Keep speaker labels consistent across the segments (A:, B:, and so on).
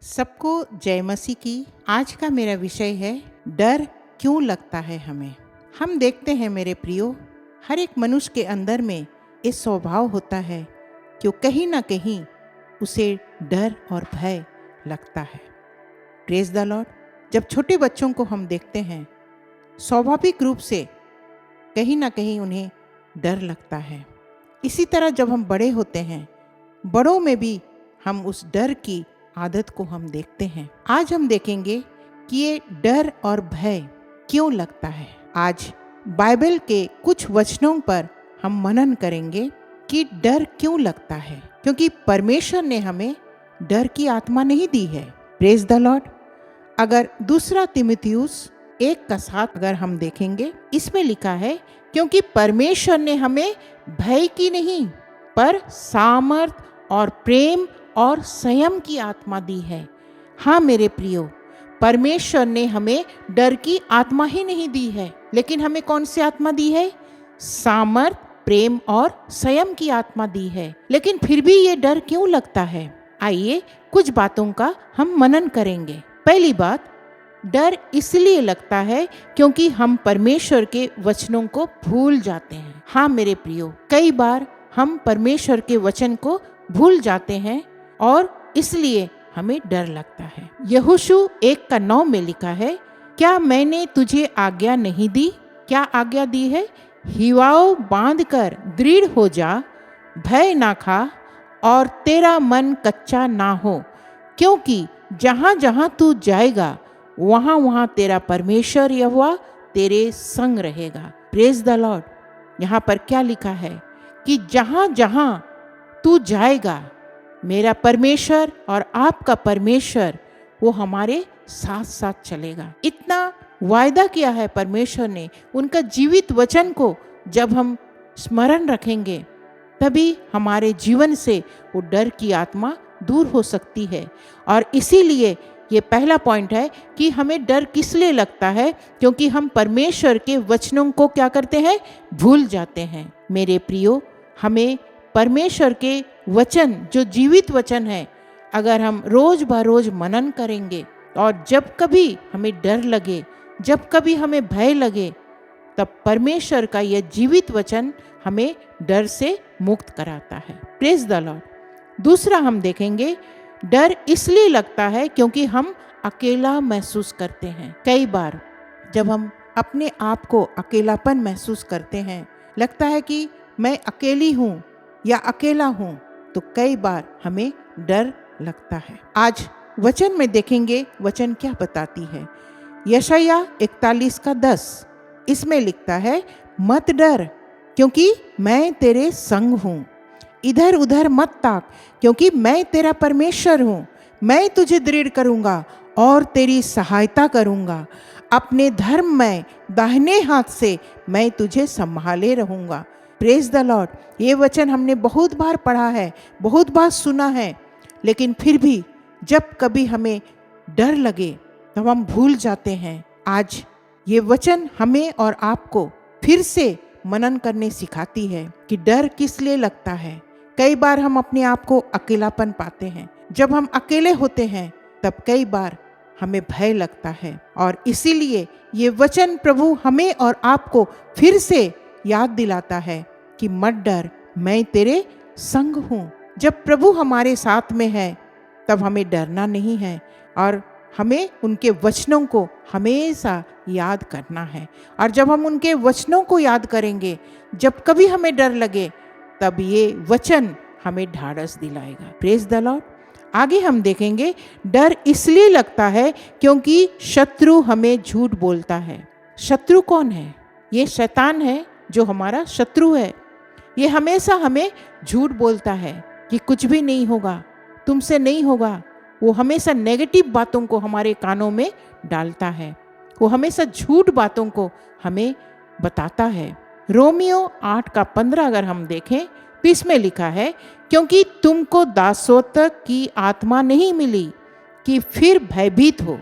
A: सबको जय मसीह की। आज का मेरा विषय है डर क्यों लगता है हमें। हम देखते हैं मेरे प्रियो, हर एक मनुष्य के अंदर में ये स्वभाव होता है कि कहीं ना कहीं उसे डर और भय लगता है। Praise the Lord. जब छोटे बच्चों को हम देखते हैं, स्वाभाविक रूप से कहीं ना कहीं उन्हें डर लगता है। इसी तरह जब हम बड़े होते हैं, बड़ों में भी हम उस डर की आदत को हम देखते हैं। आज हम देखेंगे कि ये डर और भय क्यों लगता है। आज बाइबल के कुछ वचनों पर हम मनन करेंगे कि डर क्यों लगता है, क्योंकि परमेश्वर ने हमें डर की आत्मा नहीं दी है। Praise the Lord. अगर दूसरा तीमुथियुस 1:7 अगर हम देखेंगे, इसमें लिखा है, क्योंकि परमेश्वर ने हमें भय की नहीं पर सामर्थ और प्रेम और संयम की आत्मा दी है। हाँ मेरे प्रियो, परमेश्वर ने हमें डर की आत्मा ही नहीं दी है, लेकिन हमें कौन सी आत्मा दी है? सामर्थ, प्रेम और संयम की आत्मा दी है। लेकिन फिर भी ये डर क्यों लगता है? आइए कुछ बातों का हम मनन करेंगे। पहली बात, डर इसलिए लगता है क्योंकि हम परमेश्वर के वचनों को भूल जाते हैं। हाँ मेरे प्रियो, कई बार हम परमेश्वर के वचन को भूल जाते हैं और इसलिए हमें डर लगता है। यहोशू 1:9 में लिखा है, क्या मैंने तुझे आज्ञा नहीं दी? क्या आज्ञा दी है? हिवाओ बांध कर दृढ़ हो जा, भय ना खा और तेरा मन कच्चा ना हो, क्योंकि जहाँ जहाँ तू जाएगा वहाँ वहाँ तेरा परमेश्वर यहोवा तेरे संग रहेगा। Praise the Lord. यहाँ पर क्या लिखा है कि जहाँ जहाँ तू जाएगा, मेरा परमेश्वर और आपका परमेश्वर वो हमारे साथ साथ चलेगा। इतना वायदा किया है परमेश्वर ने। उनका जीवित वचन को जब हम स्मरण रखेंगे, तभी हमारे जीवन से वो डर की आत्मा दूर हो सकती है। और इसीलिए ये पहला पॉइंट है कि हमें डर किस लिए लगता है, क्योंकि हम परमेश्वर के वचनों को क्या करते हैं? भूल जाते हैं। मेरे प्रियो, हमें परमेश्वर के वचन, जो जीवित वचन है, अगर हम रोज बरोज मनन करेंगे और जब कभी हमें डर लगे, जब कभी हमें भय लगे, तब परमेश्वर का यह जीवित वचन हमें डर से मुक्त कराता है। Praise the Lord. दूसरा हम देखेंगे, डर इसलिए लगता है क्योंकि हम अकेला महसूस करते हैं। कई बार जब हम अपने आप को अकेलापन महसूस करते हैं, लगता है कि मैं अकेली हूँ या अकेला हूँ, तो कई बार हमें डर लगता है। आज वचन में देखेंगे, वचन क्या बताती है। यशायाह 41:10 इसमें लिखता है, मत डर क्योंकि मैं तेरे संग हूँ, इधर उधर मत ताक क्योंकि मैं तेरा परमेश्वर हूँ। मैं तुझे दृढ़ करूँगा और तेरी सहायता करूँगा, अपने धर्म में दाहिने हाथ से मैं तुझे संभाले रहूँगा। Praise the Lord. ये वचन हमने बहुत बार पढ़ा है, बहुत बार सुना है, लेकिन फिर भी जब कभी हमें डर लगे तब हम भूल जाते हैं। आज ये वचन हमें और आपको फिर से मनन करने सिखाती है कि डर किस लिए लगता है। कई बार हम अपने आप को अकेलापन पाते हैं। जब हम अकेले होते हैं तब कई बार हमें भय लगता है, और इसीलिए ये वचन प्रभु हमें और आपको फिर से याद दिलाता है कि मत डर, मैं तेरे संग हूँ। जब प्रभु हमारे साथ में है तब हमें डरना नहीं है, और हमें उनके वचनों को हमेशा याद करना है। और जब हम उनके वचनों को याद करेंगे, जब कभी हमें डर लगे, तब ये वचन हमें ढाढ़स दिलाएगा। Praise the Lord. आगे हम देखेंगे, डर इसलिए लगता है क्योंकि शत्रु हमें झूठ बोलता है। शत्रु कौन है? ये शैतान है जो हमारा शत्रु है। ये हमेशा हमें झूठ बोलता है कि कुछ भी नहीं होगा, तुमसे नहीं होगा। वो हमेशा नेगेटिव बातों को हमारे कानों में डालता है। वो हमेशा झूठ बातों को हमें बताता है। रोमियो 8:15 अगर हम देखें तो इसमें लिखा है, क्योंकि तुमको दासत्व की आत्मा नहीं मिली कि फिर भयभीत हो,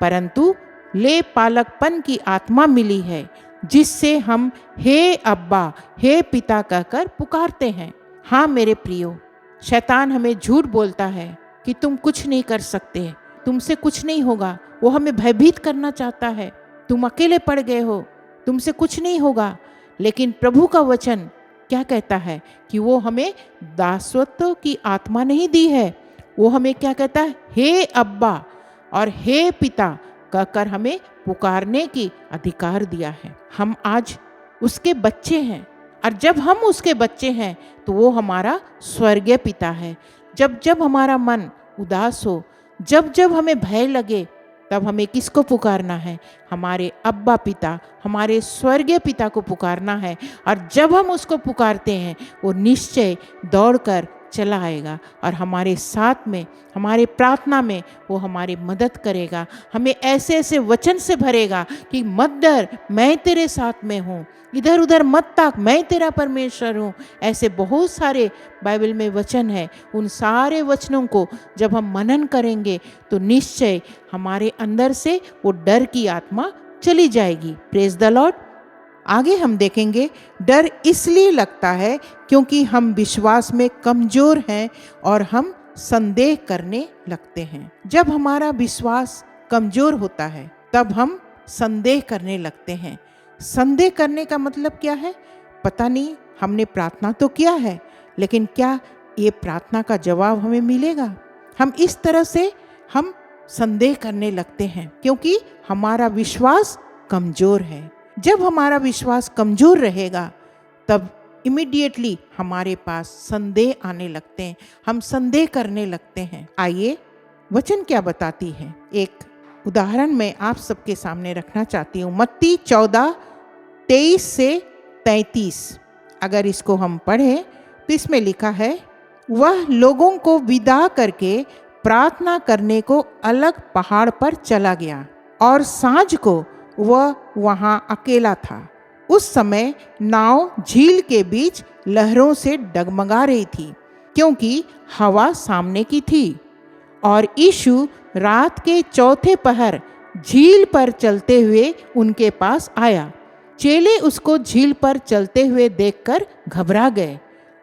A: परंतु ले पालकपन की आत्मा मिली है, जिससे हम हे अब्बा, हे पिता कहकर पुकारते हैं। हाँ मेरे प्रियो, शैतान हमें झूठ बोलता है कि तुम कुछ नहीं कर सकते, तुमसे कुछ नहीं होगा। वो हमें भयभीत करना चाहता है, तुम अकेले पड़ गए हो, तुमसे कुछ नहीं होगा। लेकिन प्रभु का वचन क्या कहता है कि वो हमें दासत्व की आत्मा नहीं दी है, वो हमें क्या कहता है, हे अब्बा और हे पिता कहकर हमें पुकारने की अधिकार दिया है। हम आज उसके बच्चे हैं, और जब हम उसके बच्चे हैं तो वो हमारा स्वर्गीय पिता है। जब जब हमारा मन उदास हो, जब जब हमें भय लगे, तब हमें किसको पुकारना है, हमारे अब्बा पिता, हमारे स्वर्गीय पिता को पुकारना है। और जब हम उसको पुकारते हैं वो निश्चय दौड़कर चला आएगा और हमारे साथ में, हमारे प्रार्थना में वो हमारी मदद करेगा, हमें ऐसे ऐसे वचन से भरेगा कि मत डर, मैं तेरे साथ में हूँ, इधर उधर मत ताक, मैं तेरा परमेश्वर हूँ। ऐसे बहुत सारे बाइबल में वचन है। उन सारे वचनों को जब हम मनन करेंगे तो निश्चय हमारे अंदर से वो डर की आत्मा चली जाएगी। Praise the Lord. आगे हम देखेंगे, डर इसलिए लगता है क्योंकि हम विश्वास में कमजोर हैं और हम संदेह करने लगते हैं। जब हमारा विश्वास कमजोर होता है तब हम संदेह करने लगते हैं। संदेह करने का मतलब क्या है, पता नहीं, हमने प्रार्थना तो किया है लेकिन क्या ये प्रार्थना का जवाब हमें मिलेगा। हम इस तरह से हम संदेह करने लगते हैं क्योंकि हमारा विश्वास कमजोर है। जब हमारा विश्वास कमजोर रहेगा तब इमीडिएटली हमारे पास संदेह आने लगते हैं, हम संदेह करने लगते हैं। आइए वचन क्या बताती है, एक उदाहरण मैं आप सबके सामने रखना चाहती हूँ। मत्ती 14:23 से 33। अगर इसको हम पढ़ें तो इसमें लिखा है, वह लोगों को विदा करके प्रार्थना करने को अलग पहाड़ पर चला गया और सांझ को वह वहाँ अकेला था। उस समय नाव झील के बीच लहरों से डगमगा रही थी क्योंकि हवा सामने की थी। और यीशु रात के चौथे पहर झील पर चलते हुए उनके पास आया। चेले उसको झील पर चलते हुए देखकर घबरा गए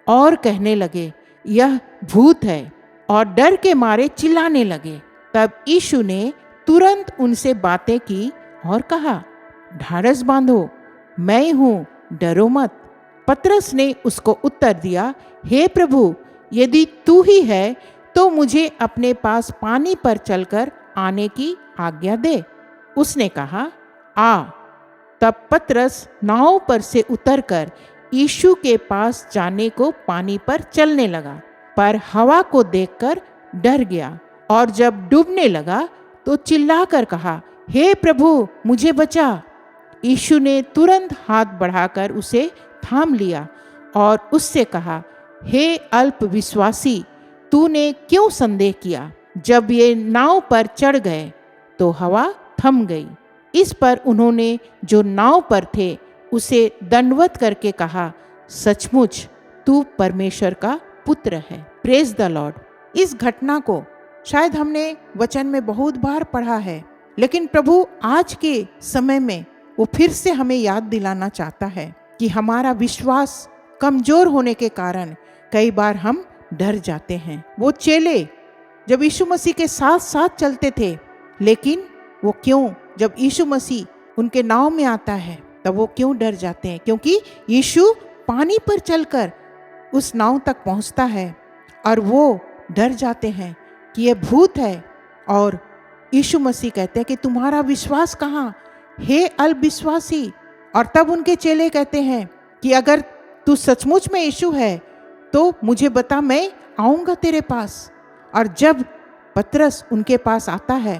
A: और कहने लगे, यह भूत है, और डर के मारे चिल्लाने लगे। तब यीशु ने तुरंत उनसे बातें की और कहा, ढाढ़स बांधो, मैं हूँ, डरो मत। पतरस ने उसको उत्तर दिया, हे प्रभु, यदि तू ही है तो मुझे अपने पास पानी पर चलकर आने की आज्ञा दे। उसने कहा, आ। तब पतरस नाव पर से उतरकर यीशु के पास जाने को पानी पर चलने लगा, पर हवा को देखकर डर गया और जब डूबने लगा तो चिल्लाकर कहा, हे प्रभु, मुझे बचा। यीशु ने तुरंत हाथ बढ़ाकर उसे थाम लिया और उससे कहा, हे अल्प विश्वासी, तूने क्यों संदेह किया। जब ये नाव पर चढ़ गए तो हवा थम गई। इस पर उन्होंने जो नाव पर थे उसे दंडवत करके कहा, सचमुच तू परमेश्वर का पुत्र है। Praise the Lord. इस घटना को शायद हमने वचन में बहुत बार पढ़ा है, लेकिन प्रभु आज के समय में वो फिर से हमें याद दिलाना चाहता है कि हमारा विश्वास कमजोर होने के कारण कई बार हम डर जाते हैं। वो चेले जब यीशु मसीह के साथ साथ चलते थे, लेकिन वो क्यों, जब यीशु मसीह उनके नाव में आता है तब वो क्यों डर जाते हैं, क्योंकि यीशु पानी पर चलकर उस नाव तक पहुंचता है और वो डर जाते हैं कि यह भूत है। और यीशु मसीह कहते हैं कि तुम्हारा विश्वास कहाँ, हे अल्पविश्वासी। और तब उनके चेले कहते हैं कि अगर तू सचमुच में यीशु है तो मुझे बता, मैं आऊँगा तेरे पास। और जब पतरस उनके पास आता है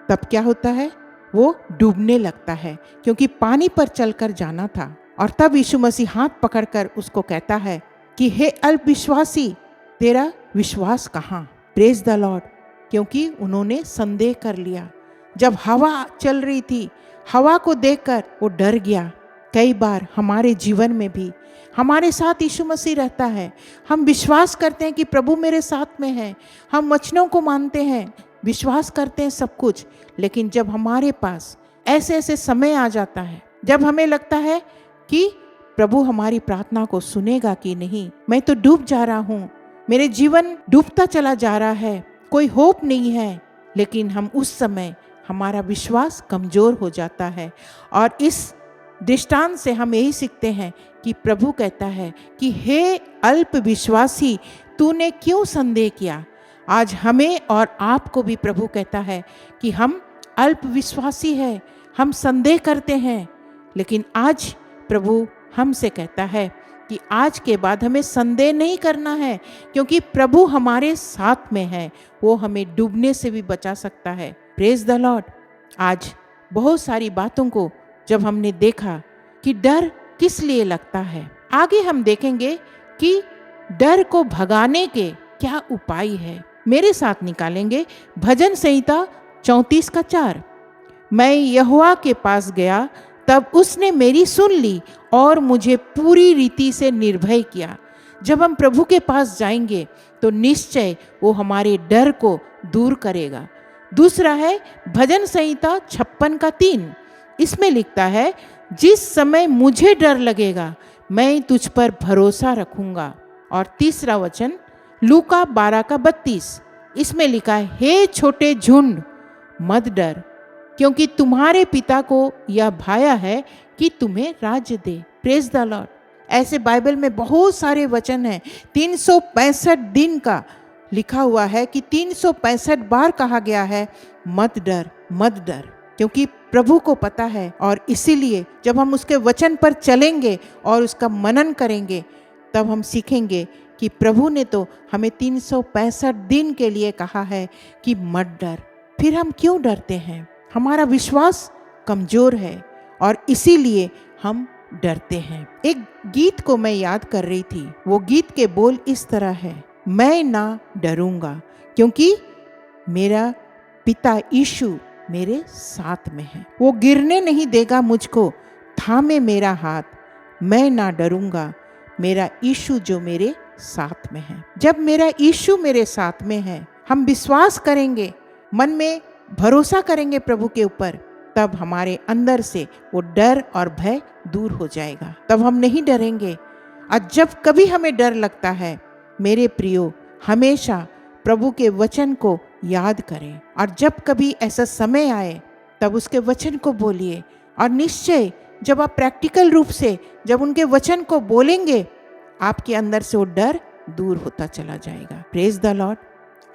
A: तब क्या होता है, वो डूबने लगता है क्योंकि पानी पर चलकर जाना था। और तब यीशु मसीह हाथ पकड़कर उसको कहता है कि हे अल्पविश्वासी, तेरा विश्वास कहाँ। Praise the Lord. क्योंकि उन्होंने संदेह कर लिया। जब हवा चल रही थी, हवा को देखकर वो डर गया। कई बार हमारे जीवन में भी हमारे साथ यीशु मसीह रहता है, हम विश्वास करते हैं कि प्रभु मेरे साथ में है, हम वचनों को मानते हैं, विश्वास करते हैं सब कुछ, लेकिन जब हमारे पास ऐसे ऐसे समय आ जाता है जब हमें लगता है कि प्रभु हमारी प्रार्थना को सुनेगा कि नहीं, मैं तो डूब जा रहा हूँ, मेरे जीवन डूबता चला जा रहा है, कोई होप नहीं है, लेकिन हम उस समय हमारा विश्वास कमजोर हो जाता है। और इस दृष्टांत से हम यही सीखते हैं कि प्रभु कहता है कि हे अल्प विश्वासी, तूने क्यों संदेह किया। आज हमें और आपको भी प्रभु कहता है कि हम अल्प विश्वासी है, हम संदेह करते हैं, लेकिन आज प्रभु हमसे कहता है कि आज के बाद हमें संदेह नहीं करना है, क्योंकि प्रभु हमारे साथ में है। वो हमें डूबने से भी बचा सकता है। Praise the Lord. आज बहुत सारी बातों को जब हमने देखा कि डर किस लिए लगता है, आगे हम देखेंगे कि डर को भगाने के क्या उपाय है। मेरे साथ निकालेंगे भजन संहिता 34:4। मैं यहोवा के पास गया, तब उसने मेरी सुन ली और मुझे पूरी रीति से निर्भय किया। जब हम प्रभु के पास जाएंगे तो निश्चय वो हमारे डर को दूर करेगा। दूसरा है भजन संहिता 56:3। इसमें लिखता है, जिस समय मुझे डर लगेगा मैं तुझ पर भरोसा रखूंगा। और तीसरा वचन लूका 12:32। इसमें लिखा है, हे छोटे झुंड मत डर, क्योंकि तुम्हारे पिता को यह भाया है कि तुम्हें राज्य दे। Praise the lord. ऐसे बाइबल में बहुत सारे वचन हैं। 365 दिन का लिखा हुआ है कि 365 बार कहा गया है मत डर मत डर, क्योंकि प्रभु को पता है। और इसीलिए जब हम उसके वचन पर चलेंगे और उसका मनन करेंगे, तब हम सीखेंगे कि प्रभु ने तो हमें 365 दिन के लिए कहा है कि मत डर। फिर हम क्यों डरते हैं? हमारा विश्वास कमजोर है और इसीलिए हम डरते हैं। एक गीत को मैं याद कर रही थी। वो गीत के बोल इस तरह है, मैं ना डरूंगा क्योंकि मेरा पिता यीशु मेरे साथ में है। वो गिरने नहीं देगा मुझको, थामे मेरा हाथ। मैं ना डरूंगा, मेरा यीशु जो मेरे साथ में है। जब मेरा यीशु मेरे साथ में है, हम विश्वास करेंगे, मन में भरोसा करेंगे प्रभु के ऊपर, तब हमारे अंदर से वो डर और भय दूर हो जाएगा। तब हम नहीं डरेंगे। और जब कभी हमें डर लगता है, मेरे प्रियो, हमेशा प्रभु के वचन को याद करें। और जब कभी ऐसा समय आए, तब उसके वचन को बोलिए। और निश्चय जब आप प्रैक्टिकल रूप से जब उनके वचन को बोलेंगे, आपके अंदर से वो डर दूर होता चला जाएगा। Praise the Lord.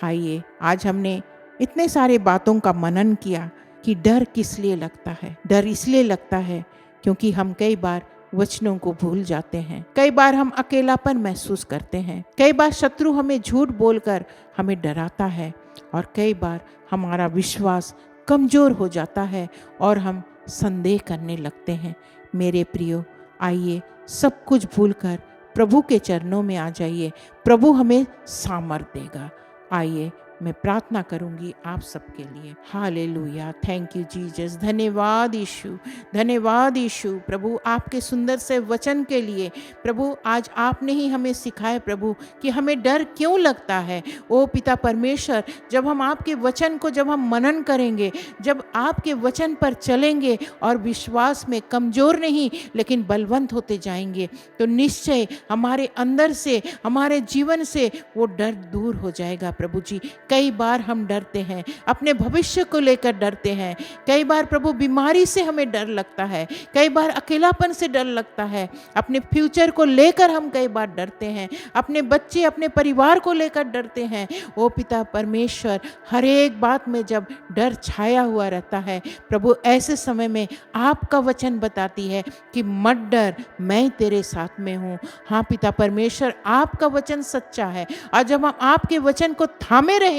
A: आइए, आज हमने इतने सारे बातों का मनन किया कि डर किस लिए लगता है। डर इसलिए लगता है क्योंकि हम कई बार वचनों को भूल जाते हैं। कई बार हम अकेलापन महसूस करते हैं। कई बार शत्रु हमें झूठ बोलकर हमें डराता है। और कई बार हमारा विश्वास कमजोर हो जाता है और हम संदेह करने लगते हैं। मेरे प्रियो, आइए सब कुछ भूलकर प्रभु के चरणों में आ जाइए। प्रभु हमें सामर्थ्य देगा। आइए, मैं प्रार्थना करूंगी आप सबके लिए। Hallelujah, thank you Jesus. धन्यवाद यीशु, धन्यवाद यीशु। प्रभु आपके सुंदर से वचन के लिए। प्रभु आज आपने ही हमें सिखाया प्रभु कि हमें डर क्यों लगता है। ओ पिता परमेश्वर, जब हम आपके वचन को जब हम मनन करेंगे, जब आपके वचन पर चलेंगे और विश्वास में कमजोर नहीं लेकिन बलवंत होते जाएंगे, तो निश्चय हमारे अंदर से, हमारे जीवन से वो डर दूर हो जाएगा। प्रभु जी, कई बार हम डरते हैं, अपने भविष्य को लेकर डरते हैं। कई बार प्रभु बीमारी से हमें डर लगता है। कई बार अकेलापन से डर लगता है। अपने फ्यूचर को लेकर हम कई बार डरते हैं। अपने बच्चे, अपने परिवार को लेकर डरते हैं। ओ पिता परमेश्वर, हर एक बात में जब डर छाया हुआ रहता है, प्रभु ऐसे समय में आपका वचन बताती है कि मत डर, मैं तेरे साथ में हूँ। हाँ पिता परमेश्वर, आपका वचन सच्चा है। और जब हम आपके वचन को थामे रहेंगे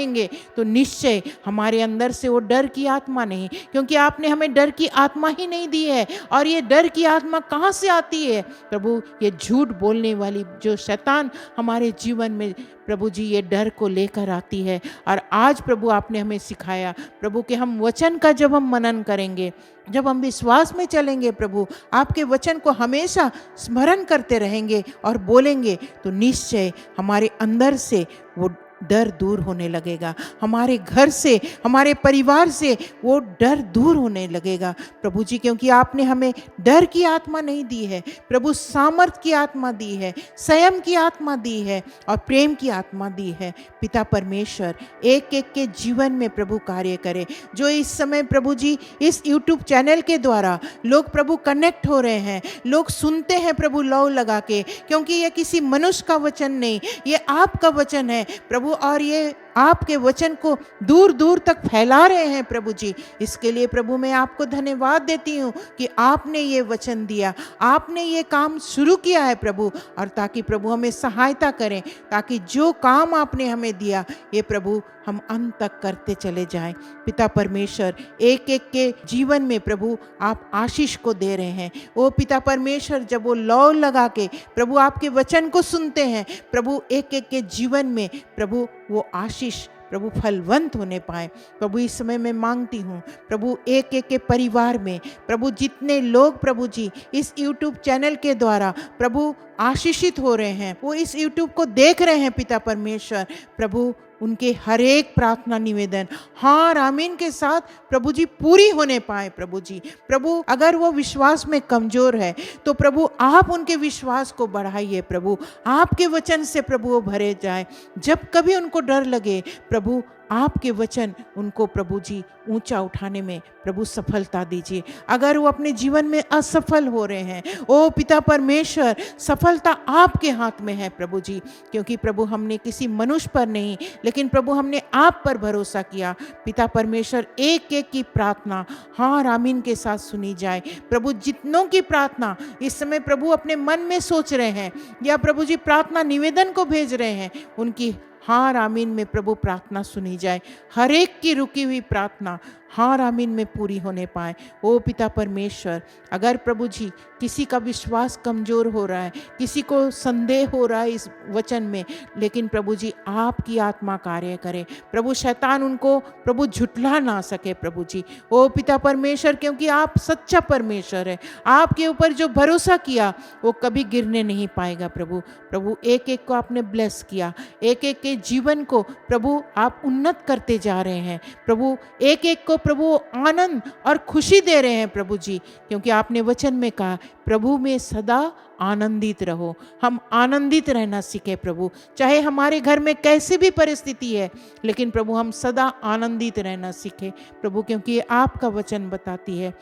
A: तो निश्चय हमारे अंदर से वो डर की आत्मा नहीं, क्योंकि आपने हमें डर की आत्मा ही नहीं दी है। और ये डर की आत्मा कहाँ से आती है प्रभु? ये झूठ बोलने वाली जो शैतान हमारे जीवन में प्रभु जी ये डर को लेकर आती है। और आज प्रभु आपने हमें सिखाया प्रभु कि हम वचन का जब हम मनन करेंगे, जब हम विश्वास में चलेंगे प्रभु, आपके वचन को हमेशा स्मरण करते रहेंगे और बोलेंगे, तो निश्चय हमारे अंदर से वो डर दूर होने लगेगा, हमारे घर से, हमारे परिवार से वो डर दूर होने लगेगा प्रभु जी, क्योंकि आपने हमें डर की आत्मा नहीं दी है प्रभु, सामर्थ की आत्मा दी है, संयम की आत्मा दी है और प्रेम की आत्मा दी है। पिता परमेश्वर एक एक के जीवन में प्रभु कार्य करे। जो इस समय प्रभु जी इस यूट्यूब चैनल के द्वारा लोग प्रभु कनेक्ट हो रहे हैं, लोग सुनते हैं प्रभु लौ लगा के, क्योंकि ये किसी मनुष्य का वचन नहीं, ये आपका वचन है प्रभु, और ये आपके वचन को दूर दूर तक फैला रहे हैं प्रभु जी। इसके लिए प्रभु मैं आपको धन्यवाद देती हूँ कि आपने ये वचन दिया, आपने ये काम शुरू किया है प्रभु, और ताकि प्रभु हमें सहायता करें, ताकि जो काम आपने हमें दिया ये प्रभु हम अंत तक करते चले जाएं। पिता परमेश्वर एक एक के जीवन में प्रभु आप आशीष को दे रहे हैं। ओ पिता परमेश्वर, जब वो लौ लगा के प्रभु आपके वचन को सुनते हैं प्रभु, एक एक के जीवन में प्रभु वो आशीष प्रभु फलवंत होने पाए प्रभु। इस समय मैं मांगती हूँ प्रभु एक एक के परिवार में प्रभु, जितने लोग प्रभु जी इस यूट्यूब चैनल के द्वारा प्रभु आशीषित हो रहे हैं, वो इस यूट्यूब को देख रहे हैं पिता परमेश्वर प्रभु, उनके हर एक प्रार्थना निवेदन हाँ और आमीन के साथ प्रभु जी पूरी होने पाए प्रभु जी। प्रभु अगर वो विश्वास में कमजोर है तो प्रभु आप उनके विश्वास को बढ़ाइए प्रभु, आपके वचन से प्रभु वो भरे जाए। जब कभी उनको डर लगे प्रभु, आपके वचन उनको प्रभु जी ऊंचा उठाने में प्रभु सफलता दीजिए। अगर वो अपने जीवन में असफल हो रहे हैं, ओ पिता परमेश्वर सफलता आपके हाथ में है प्रभु जी, क्योंकि प्रभु हमने किसी मनुष्य पर नहीं लेकिन प्रभु हमने आप पर भरोसा किया। पिता परमेश्वर एक एक की प्रार्थना हाँ और आमीन के साथ सुनी जाए प्रभु। जितनों की प्रार्थना इस समय प्रभु अपने मन में सोच रहे हैं या प्रभु जी प्रार्थना निवेदन को भेज रहे हैं, उनकी हाँ और आमीन में प्रभु प्रार्थना सुनी जाए। हर एक की रुकी हुई प्रार्थना हाँ और आमीन में पूरी होने पाए। ओ पिता परमेश्वर, अगर प्रभु जी किसी का विश्वास कमज़ोर हो रहा है, किसी को संदेह हो रहा है इस वचन में, लेकिन प्रभु जी आपकी आत्मा कार्य करे प्रभु, शैतान उनको प्रभु झुठला ना सके प्रभु जी। ओ पिता परमेश्वर, क्योंकि आप सच्चा परमेश्वर है, आपके ऊपर जो भरोसा किया वो कभी गिरने नहीं पाएगा प्रभु। प्रभु एक एक को आपने ब्लेस किया, एक एक के जीवन को प्रभु आप उन्नत करते जा रहे हैं प्रभु, एक एक को प्रभु आनंद और खुशी दे रहे हैं प्रभु जी, क्योंकि आपने वचन में कहा प्रभु में सदा आनंदित रहो। हम आनंदित रहना सीखे प्रभु, चाहे हमारे घर में कैसी भी परिस्थिति है, लेकिन प्रभु हम सदा आनंदित रहना सीखे प्रभु, क्योंकि ये आपका वचन बताती है।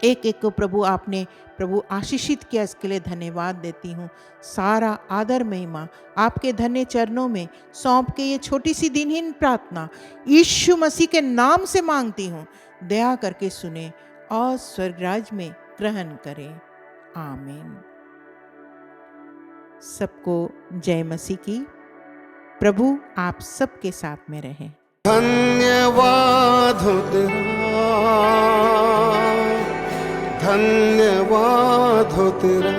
A: एक एक को प्रभु आपने प्रभु आशीषित किया, इसके लिए धन्यवाद देती हूँ। सारा आदर महिमा आपके धन्य चरणों में सौंप के ये छोटी सी दिनहीन प्रार्थना यीशु मसीह के नाम से मांगती हूँ, दया करके सुने और स्वर्गराज में ग्रहण करें। आमीन। सबको जय मसीह की। प्रभु आप सबके साथ में रहें।
B: धन्यवाद हो तेरा, धन्यवाद हो तेरा।